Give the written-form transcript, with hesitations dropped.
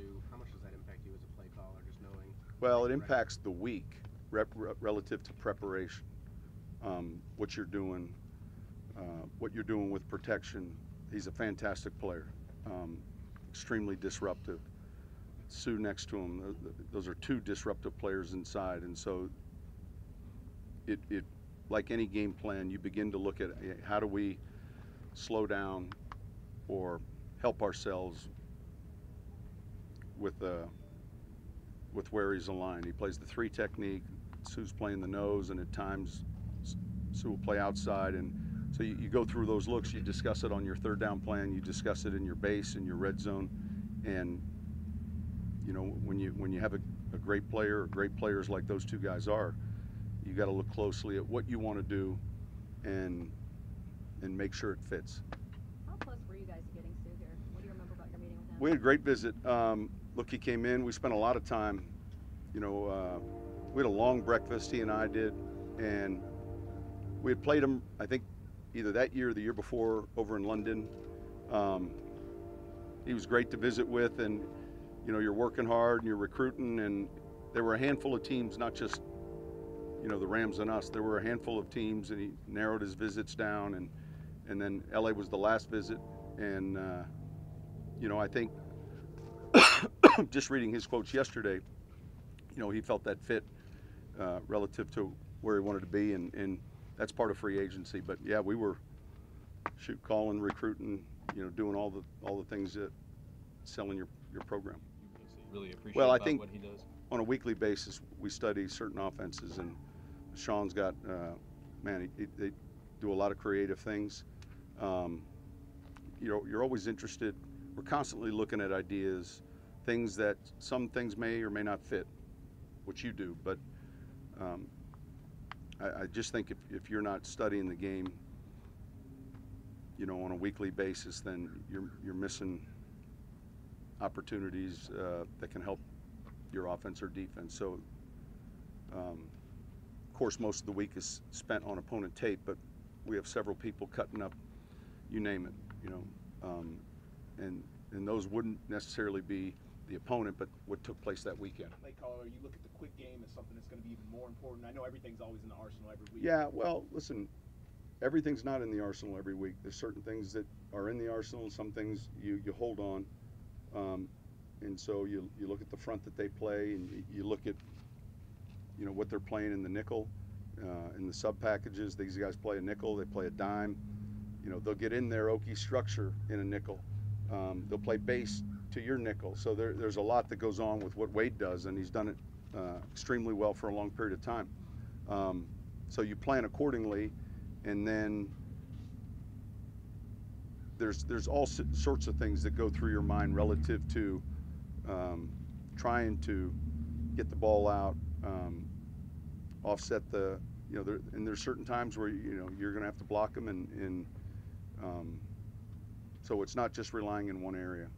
do, how much does that impact you as a play caller, just knowing? Well, it impacts the week relative to preparation, what you're doing with protection. He's a fantastic player, extremely disruptive. Suh next to him, those are two disruptive players inside, and so it like any game plan, you begin to look at how do we slow down or help ourselves with where he's aligned. He plays the 3 technique. Suh's playing the nose, and at times Suh will play outside, and so you go through those looks. You discuss it on your 3rd down plan. You discuss it in your base, in your red zone, and you know when you have a great player or great players like those two guys are, you got to look closely at what you want to do, and make sure it fits. How close were you guys to getting Suh here? What do you remember about your meeting with him? We had a great visit. Look, he came in. We spent a lot of time. You know, we had a long breakfast. He and I did, and we had played him, I think, either that year or the year before over in London. He was great to visit with, and you know, you're working hard and you're recruiting, and there were a handful of teams, not just, you know, the Rams and us. There were a handful of teams, and he narrowed his visits down, and then LA was the last visit, and you know, I think just reading his quotes yesterday, you know, he felt that fit relative to where he wanted to be, and that's part of free agency. But yeah, we were calling, recruiting, you know, doing all the things that selling your program. Really appreciate well, I think what he does. On a weekly basis, we study certain offenses, and Sean's got man, they do a lot of creative things. You're always interested. We're constantly looking at ideas, things that some things may or may not fit what you do, but I just think if you're not studying the game, you know, on a weekly basis, then you're missing opportunities that can help your offense or defense. So, of course, most of the week is spent on opponent tape, but we have several people cutting up, you name it, you know, and those wouldn't necessarily be the opponent, but what took place that weekend. Play caller, you look at the quick game as something that's going to be even more important. I know everything's always in the arsenal every week. Yeah, well, listen, everything's not in the arsenal every week. There's certain things that are in the arsenal, and some things you hold on. And so you look at the front that they play, and you look at, you know, what they're playing in the nickel, in the sub packages. These guys play a nickel, they play a dime. You know, they'll get in their Okie structure in a nickel. They'll play base to your nickel. So there's a lot that goes on with what Wade does, and he's done it extremely well for a long period of time. So you plan accordingly, and then there's all sorts of things that go through your mind relative to trying to get the ball out, offset the, you know, and there's certain times where, you know, you're going to have to block them, and so it's not just relying in one area.